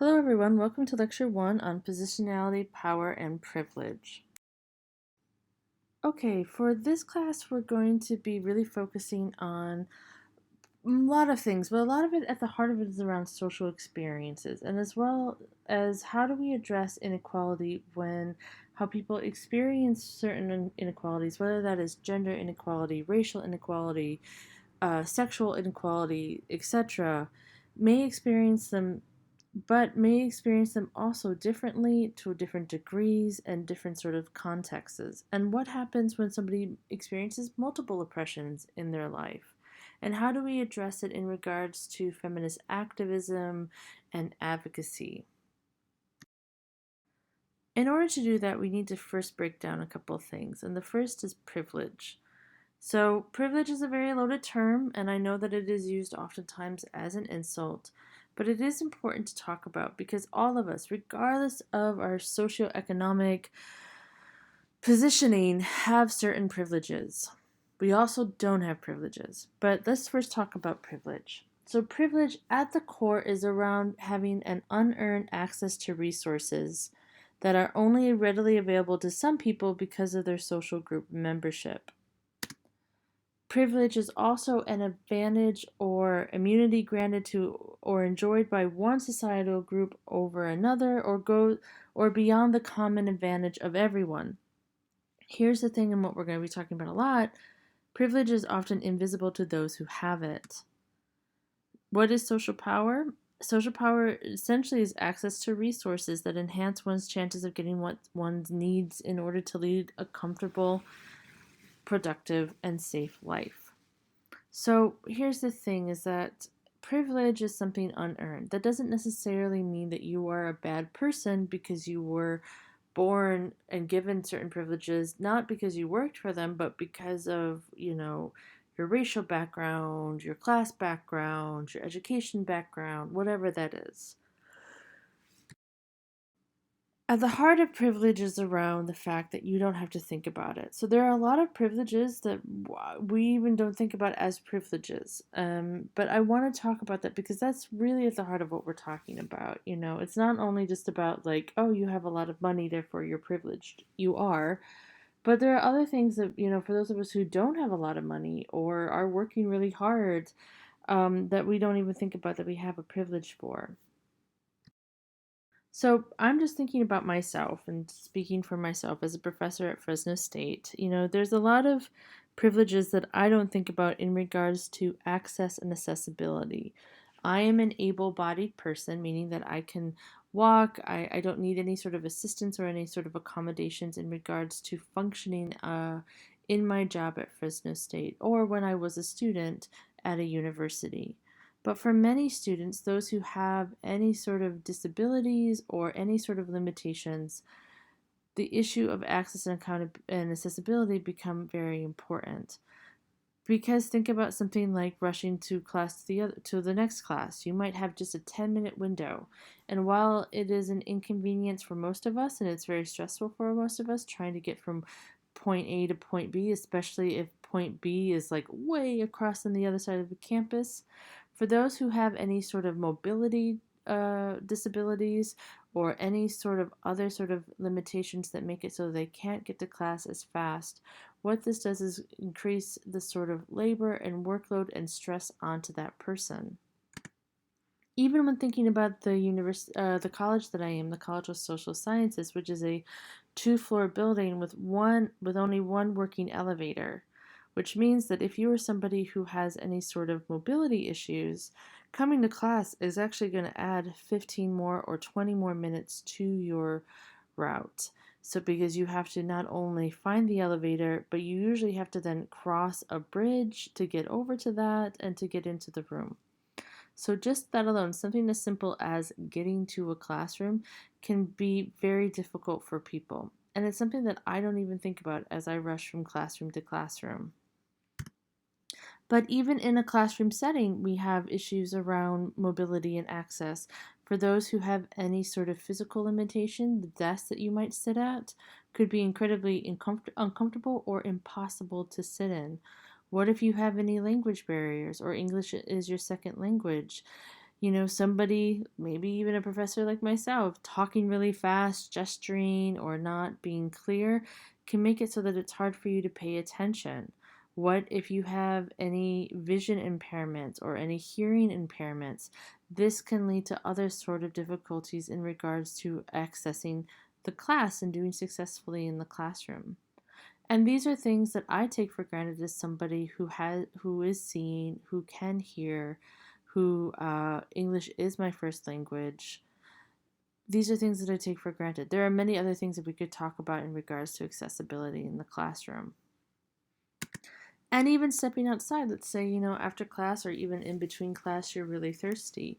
Hello everyone, welcome to Lecture 1 on Positionality, Power, and Privilege. Okay, for this class we're going to be really focusing on a lot of things, but a lot of it at the heart of it is around social experiences, and as well as how do we address inequality when how people experience certain inequalities, whether that is gender inequality, racial inequality, sexual inequality, etc., may experience them but may experience them also differently to different degrees and different sort of contexts. And what happens when somebody experiences multiple oppressions in their life? And how do we address it in regards to feminist activism and advocacy? In order to do that, we need to first break down a couple of things. And the first is privilege. So, privilege is a very loaded term, and I know that it is used oftentimes as an insult, but it is important to talk about because all of us, regardless of our socioeconomic positioning, have certain privileges. We also don't have privileges, but let's first talk about privilege. So, privilege at the core is around having an unearned access to resources that are only readily available to some people because of their social group membership. Privilege is also an advantage or immunity granted to or enjoyed by one societal group over another or beyond the common advantage of everyone. Here's the thing, and what we're going to be talking about a lot. Privilege is often invisible to those who have it. What is social power? Social power essentially is access to resources that enhance one's chances of getting what one needs in order to lead a comfortable, productive, and safe life. So here's the thing is that privilege is something unearned. That doesn't necessarily mean that you are a bad person because you were born and given certain privileges, not because you worked for them, but because of, your racial background, your class background, your education background, whatever that is. At the heart of privilege is around the fact that you don't have to think about it. So there are a lot of privileges that we even don't think about as privileges. But I want to talk about that because that's really at the heart of what we're talking about. It's not only just about like, oh, you have a lot of money, therefore you're privileged. You are. But there are other things that, for those of us who don't have a lot of money or are working really hard, that we don't even think about that we have a privilege for. So I'm just thinking about myself and speaking for myself as a professor at Fresno State. There's a lot of privileges that I don't think about in regards to access and accessibility. I am an able bodied person, meaning that I can walk. I don't need any sort of assistance or any sort of accommodations in regards to functioning in my job at Fresno State or when I was a student at a university. But for many students, those who have any sort of disabilities or any sort of limitations, the issue of access and accessibility become very important. Because think about something like rushing to the next class. You might have just a 10-minute window. And while it is an inconvenience for most of us and it's very stressful for most of us trying to get from point A to point B, especially if point B is like way across on the other side of the campus, for those who have any sort of mobility disabilities or any sort of other sort of limitations that make it so they can't get to class as fast, what this does is increase the sort of labor and workload and stress onto that person. Even when thinking about the college that I am, the College of Social Sciences, which is a two-floor building with only one working elevator, which means that if you are somebody who has any sort of mobility issues, coming to class is actually going to add 15 more or 20 more minutes to your route. So because you have to not only find the elevator, but you usually have to then cross a bridge to get over to that and to get into the room. So just that alone, something as simple as getting to a classroom can be very difficult for people. And it's something that I don't even think about as I rush from classroom to classroom. But even in a classroom setting, we have issues around mobility and access. For those who have any sort of physical limitation, the desk that you might sit at could be incredibly uncomfortable or impossible to sit in. What if you have any language barriers or English is your second language? Somebody, maybe even a professor like myself, talking really fast, gesturing, or not being clear can make it so that it's hard for you to pay attention. What if you have any vision impairments or any hearing impairments? This can lead to other sort of difficulties in regards to accessing the class and doing successfully in the classroom. And these are things that I take for granted as somebody who is seeing, who can hear, who English is my first language. These are things that I take for granted. There are many other things that we could talk about in regards to accessibility in the classroom. And even stepping outside, let's say, after class or even in between class, you're really thirsty.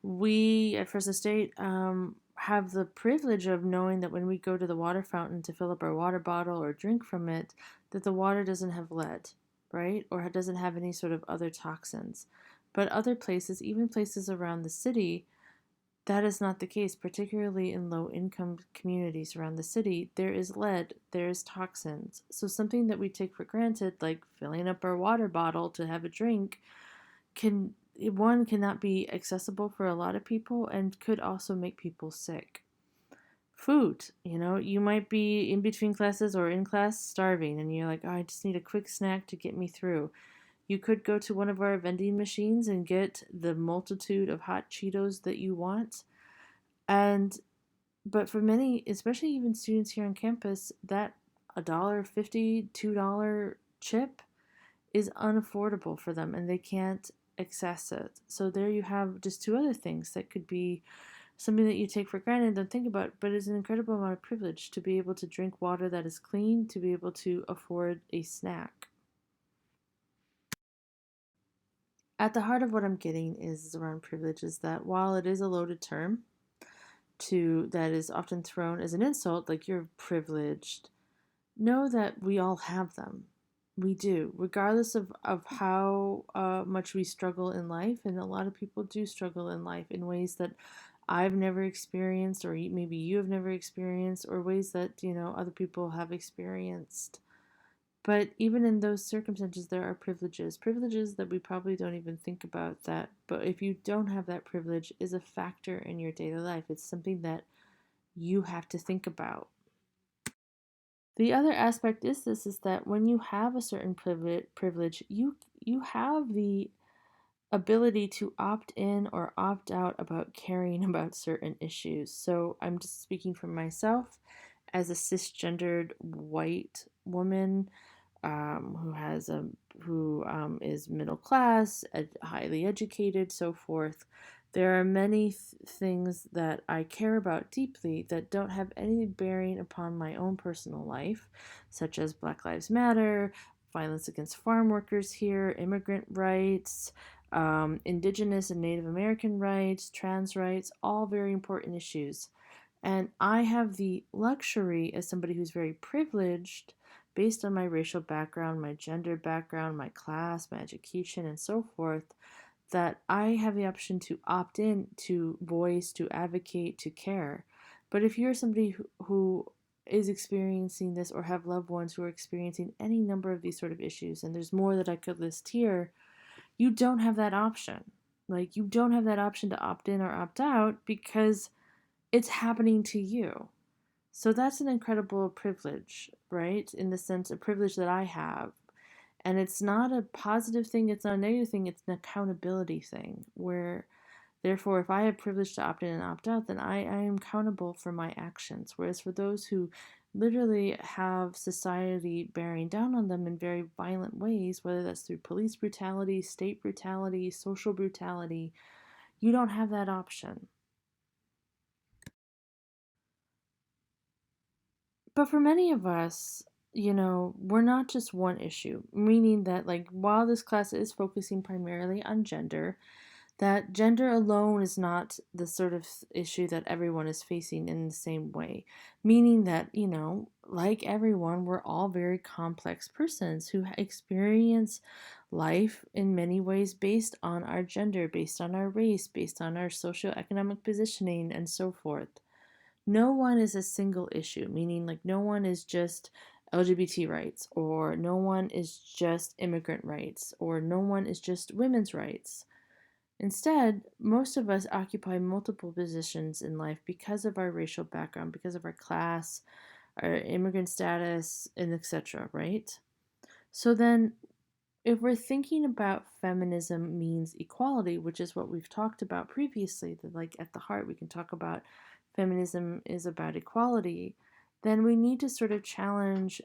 We at Fresno State have the privilege of knowing that when we go to the water fountain to fill up our water bottle or drink from it, that the water doesn't have lead, right? Or doesn't have any sort of other toxins. But other places, even places around the city, that is not the case, particularly in low income communities around the city. There is lead, there is toxins. So something that we take for granted, like filling up our water bottle to have a drink, can one cannot be accessible for a lot of people and could also make people sick. Food, you might be in between classes or in class starving and you're like, oh, I just need a quick snack to get me through. You could go to one of our vending machines and get the multitude of hot Cheetos that you want. And but for many, especially even students here on campus, that $1.50, $2 chip is unaffordable for them and they can't access it. So there you have just two other things that could be something that you take for granted and don't think about, but it's an incredible amount of privilege to be able to drink water that is clean, to be able to afford a snack. At the heart of what I'm getting is around privilege is that while it is a loaded term that is often thrown as an insult, like you're privileged, know that we all have them. We do, regardless of how much we struggle in life. And a lot of people do struggle in life in ways that I've never experienced, or maybe you have never experienced, or ways that, other people have experienced. But even in those circumstances, there are privileges that we probably don't even think about that. But if you don't have that privilege, is a factor in your daily life. It's something that you have to think about. The other aspect is that when you have a certain privilege, you have the ability to opt in or opt out about caring about certain issues. So I'm just speaking for myself as a cisgendered white woman who is middle class, highly educated, so forth. There are many things that I care about deeply that don't have any bearing upon my own personal life, such as Black Lives Matter, violence against farm workers here, immigrant rights, Indigenous and Native American rights, trans rights, all very important issues. And I have the luxury, as somebody who's very privileged, based on my racial background, my gender background, my class, my education, and so forth, that I have the option to opt in, to voice, to advocate, to care. But if you're somebody who is experiencing this or have loved ones who are experiencing any number of these sort of issues, and there's more that I could list here, you don't have that option. Like, you don't have that option to opt in or opt out because it's happening to you. So that's an incredible privilege, right? In the sense, a privilege that I have. And it's not a positive thing, it's not a negative thing, it's an accountability thing. Where, therefore, if I have privilege to opt in and opt out, then I am accountable for my actions. Whereas for those who literally have society bearing down on them in very violent ways, whether that's through police brutality, state brutality, social brutality, you don't have that option. But for many of us, we're not just one issue, meaning that, like, while this class is focusing primarily on gender, that gender alone is not the sort of issue that everyone is facing in the same way. Meaning that, like everyone, we're all very complex persons who experience life in many ways based on our gender, based on our race, based on our socioeconomic positioning, and so forth. No one is a single issue, meaning like no one is just LGBT rights, or no one is just immigrant rights, or no one is just women's rights. Instead, most of us occupy multiple positions in life because of our racial background, because of our class, our immigrant status, and etc., right? So then, if we're thinking about feminism means equality, which is what we've talked about previously, that like at the heart we can talk about feminism is about equality, then we need to sort of challenge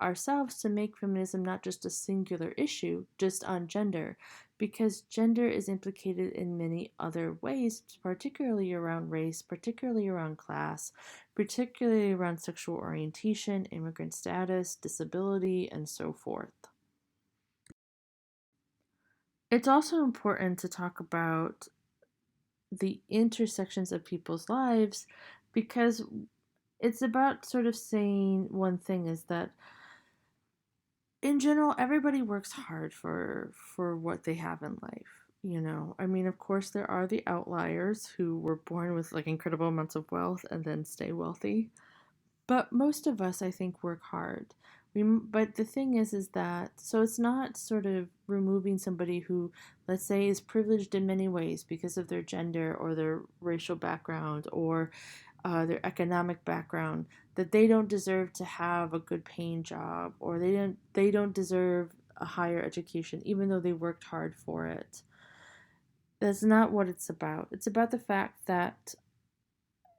ourselves to make feminism not just a singular issue just on gender, because gender is implicated in many other ways, particularly around race, particularly around class, particularly around sexual orientation, immigrant status, disability, and so forth. It's also important to talk about the intersections of people's lives, because it's about sort of saying one thing is that in general everybody works hard for what they have in life. I mean, of course there are the outliers who were born with like incredible amounts of wealth and then stay wealthy. But most of us, I think, work hard. But the thing is that, so it's not sort of removing somebody who, let's say, is privileged in many ways because of their gender or their racial background or their economic background, that they don't deserve to have a good paying job, or they don't deserve a higher education even though they worked hard for it. That's not what it's about. It's about the fact that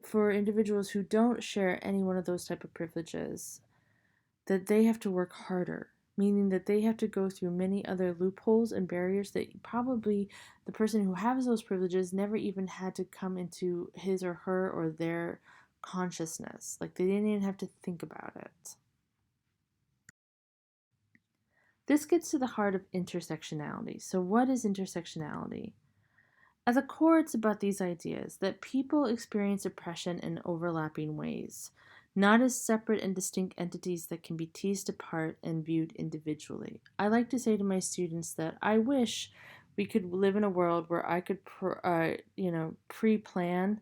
for individuals who don't share any one of those type of privileges, that they have to work harder, meaning that they have to go through many other loopholes and barriers that probably the person who has those privileges never even had to come into his or her or their consciousness. Like they didn't even have to think about it. This gets to the heart of intersectionality. So, what is intersectionality? At the core, it's about these ideas that people experience oppression in overlapping ways, not as separate and distinct entities that can be teased apart and viewed individually. I like to say to my students that I wish we could live in a world where I could, pre-plan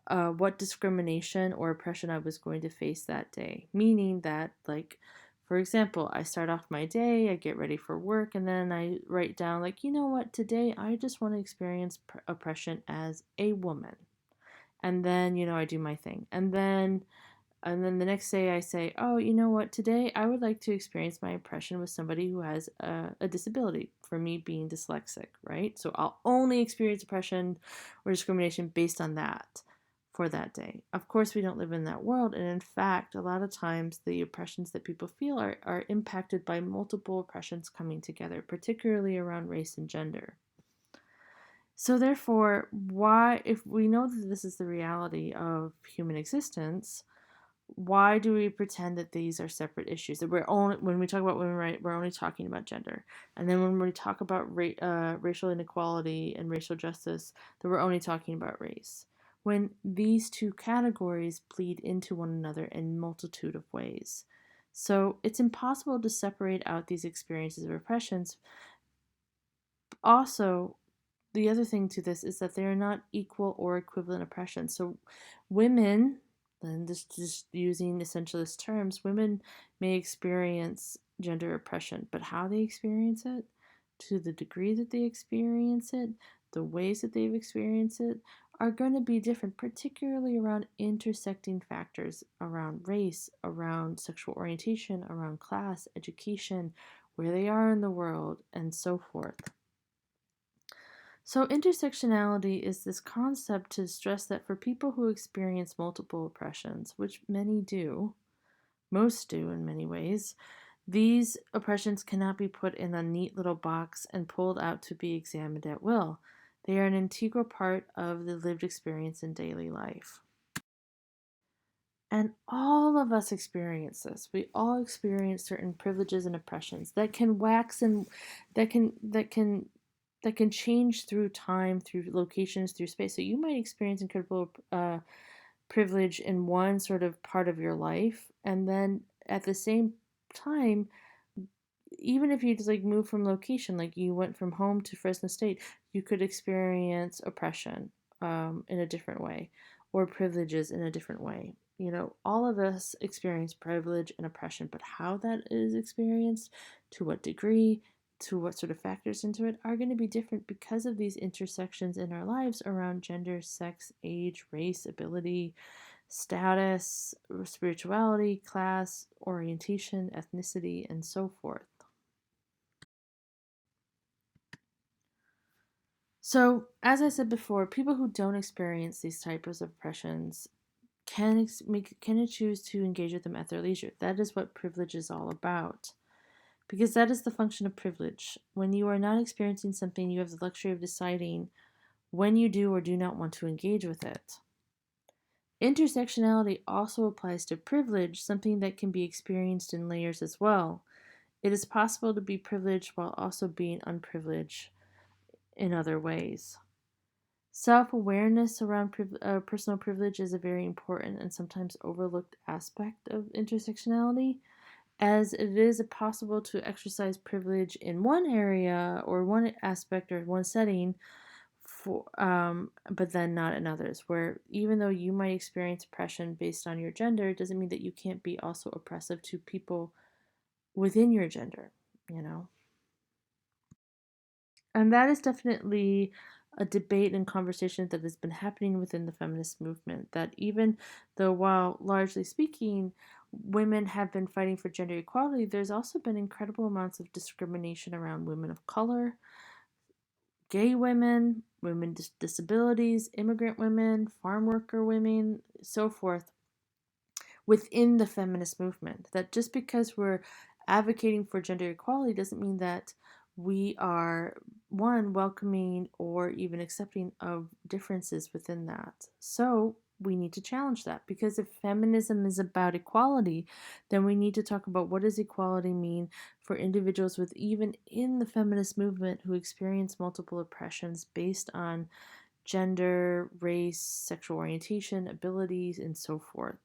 what discrimination or oppression I was going to face that day. Meaning that, like, for example, I start off my day, I get ready for work, and then I write down, like, you know what, today I just want to experience oppression as a woman. And then, I do my thing. And then the next day I say, oh, you know what, today I would like to experience my oppression with somebody who has a disability, for me being dyslexic, right? So I'll only experience oppression or discrimination based on that for that day. Of course, we don't live in that world. And in fact, a lot of times the oppressions that people feel are impacted by multiple oppressions coming together, particularly around race and gender. So therefore, why, if we know that this is the reality of human existence, why do we pretend that these are separate issues? That we're only, when we talk about women right, we're only talking about gender, and then when we talk about racial inequality and racial justice, that we're only talking about race. When these two categories bleed into one another in multitude of ways, so it's impossible to separate out these experiences of oppressions. Also, the other thing to this is that they are not equal or equivalent oppression. So women, and just using essentialist terms, women may experience gender oppression, but how they experience it, to the degree that they experience it, the ways that they've experienced it, are going to be different, particularly around intersecting factors around race, around sexual orientation, around class, education, where they are in the world, and so forth. So, intersectionality is this concept to stress that for people who experience multiple oppressions, which many do, most do in many ways, these oppressions cannot be put in a neat little box and pulled out to be examined at will. They are an integral part of the lived experience in daily life. And all of us experience this. We all experience certain privileges and oppressions that can wax and that can change through time, through locations, through space. So you might experience incredible privilege in one sort of part of your life, and then at the same time, even if you just like move from location, like you went from home to Fresno State, you could experience oppression in a different way, or privileges in a different way. All of us experience privilege and oppression, but how that is experienced, to what degree, to what sort of factors into it are going to be different because of these intersections in our lives around gender, sex, age, race, ability, status, spirituality, class, orientation, ethnicity, and so forth. So, as I said before, people who don't experience these types of oppressions can choose to engage with them at their leisure. That is what privilege is all about. Because that is the function of privilege. When you are not experiencing something, you have the luxury of deciding when you do or do not want to engage with it. Intersectionality also applies to privilege, something that can be experienced in layers as well. It is possible to be privileged while also being unprivileged in other ways. Self awareness around personal privilege is a very important and sometimes overlooked aspect of intersectionality, as it is possible to exercise privilege in one area or one aspect or one setting, but then not in others. Where even though you might experience oppression based on your gender, it doesn't mean that you can't be also oppressive to people within your gender, you know? And that is definitely a debate and conversation that has been happening within the feminist movement. That even though, while largely speaking, women have been fighting for gender equality, there's also been incredible amounts of discrimination around women of color, gay women, women with disabilities, immigrant women, farm worker women, so forth, within the feminist movement. That just because we're advocating for gender equality doesn't mean that we are, one, welcoming or even accepting of differences within that. So we need to challenge that, because if feminism is about equality, then we need to talk about what does equality mean for individuals with even in the feminist movement who experience multiple oppressions based on gender, race, sexual orientation, abilities, and so forth.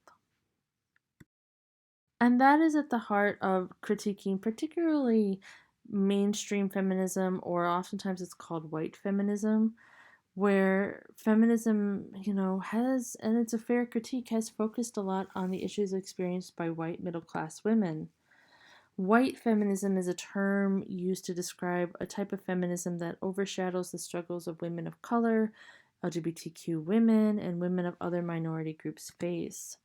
And that is at the heart of critiquing, particularly mainstream feminism, or oftentimes it's called white feminism, where feminism, has, and it's a fair critique, has focused a lot on the issues experienced by white middle class women. White feminism is a term used to describe a type of feminism that overshadows the struggles of women of color, LGBTQ women, and women of other minority groups face,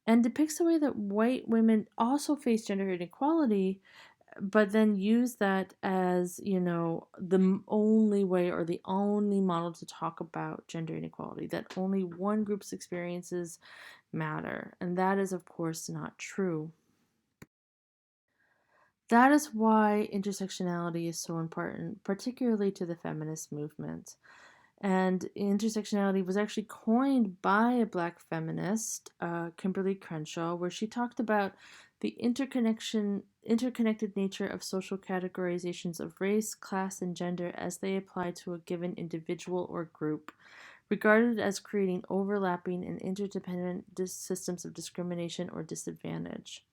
and depicts the way that white women also face gender inequality, but then use that as, the only way or the only model to talk about gender inequality, that only one group's experiences matter. And that is, of course, not true. That is why intersectionality is so important, particularly to the feminist movement. And intersectionality was actually coined by a black feminist, Kimberly Crenshaw, where she talked about the interconnected nature of social categorizations of race, class, and gender as they apply to a given individual or group, regarded as creating overlapping and interdependent systems of discrimination or disadvantage.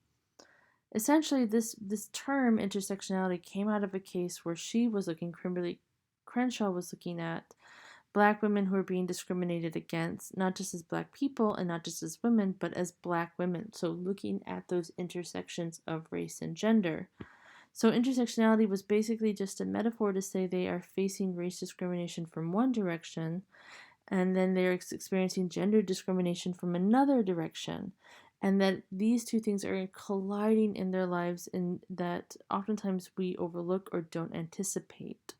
Essentially, this term intersectionality came out of a case where Kimberly Crenshaw was looking at black women who are being discriminated against, not just as black people and not just as women, but as black women. So looking at those intersections of race and gender. So intersectionality was basically just a metaphor to say they are facing race discrimination from one direction, and then they're experiencing gender discrimination from another direction. And that these two things are colliding in their lives, and that oftentimes we overlook or don't anticipate.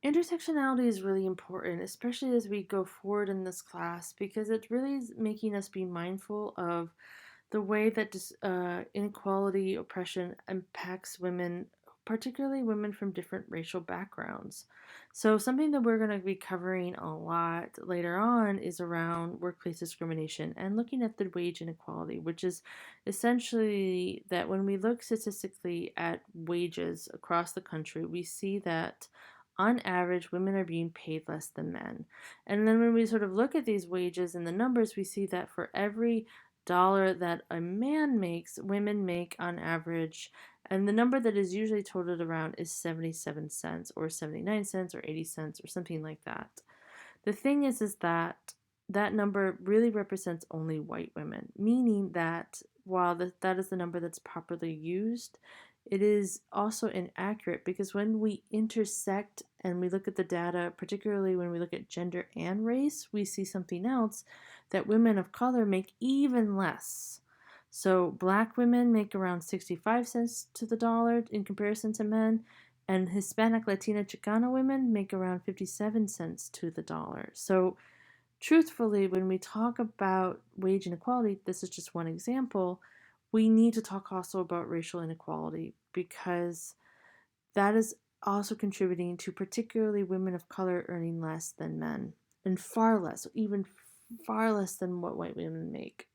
Intersectionality is really important, especially as we go forward in this class, because it really is making us be mindful of the way that inequality, oppression impacts women, particularly women from different racial backgrounds. So, something that we're going to be covering a lot later on is around workplace discrimination and looking at the wage inequality, which is essentially that when we look statistically at wages across the country, we see that on average, women are being paid less than men. And then when we sort of look at these wages and the numbers, we see that for every dollar that a man makes, women make on average, and the number that is usually totaled around is 77 cents or 79 cents or 80 cents or something like that. The thing is that that number really represents only white women, meaning that while that is the number that's properly used, it is also inaccurate because when we intersect and we look at the data, particularly when we look at gender and race, we see something else, that women of color make even less. So Black women make around 65 cents to the dollar in comparison to men, and Hispanic, Latina, Chicana women make around 57 cents to the dollar. So truthfully, when we talk about wage inequality, this is just one example, we need to talk also about racial inequality, because that is also contributing to particularly women of color earning less than men, and far less, even far less than what white women make.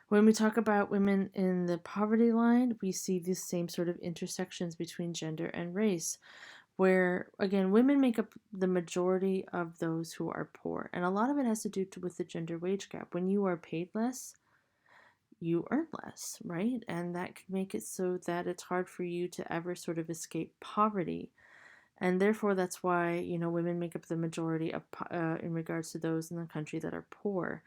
When we talk about women in the poverty line, we see these same sort of intersections between gender and race, where, again, women make up the majority of those who are poor. And a lot of it has to do with the gender wage gap. When you are paid less, you earn less, right? And that can make it so that it's hard for you to ever sort of escape poverty. And therefore, that's why, women make up the majority of in regards to those in the country that are poor.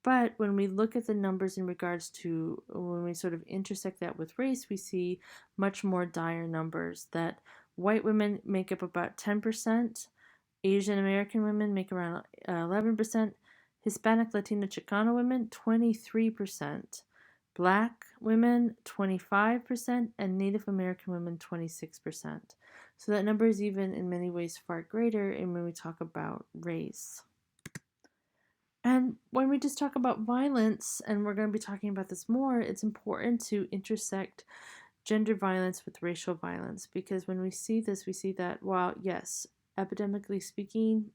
But when we look at the numbers in regards to when we sort of intersect that with race, we see much more dire numbers, that white women make up about 10%, Asian American women make around 11%, Hispanic, Latina, Chicana women 23%, Black women 25%, and Native American women 26%. So that number is even in many ways far greater when we talk about race. And when we just talk about violence, and we're going to be talking about this more, it's important to intersect gender violence with racial violence, because when we see this, we see that while, yes, epidemically speaking,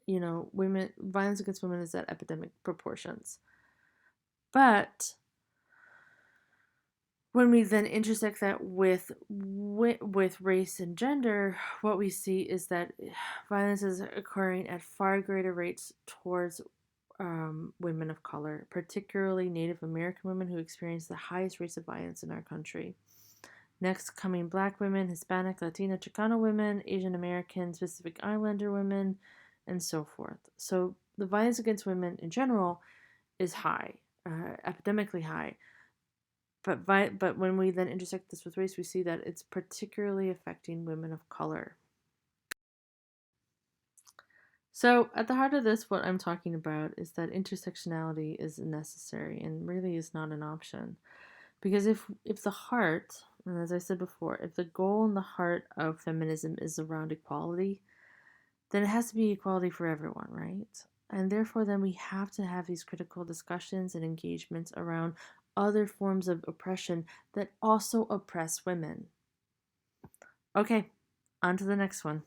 women violence against women is at epidemic proportions. But when we then intersect that with race and gender, what we see is that violence is occurring at far greater rates towards women of color, particularly Native American women, who experience the highest rates of violence in our country. Next coming Black women, Hispanic, Latina, Chicana women, Asian American, Pacific Islander women, and so forth. So the violence against women in general is high, epidemically high. But when we then intersect this with race, we see that it's particularly affecting women of color. So at the heart of this, what I'm talking about is that intersectionality is necessary and really is not an option. Because if the heart, and as I said before, if the goal and the heart of feminism is around equality, then it has to be equality for everyone, right? And therefore, then we have to have these critical discussions and engagements around other forms of oppression that also oppress women. Okay, on to the next one.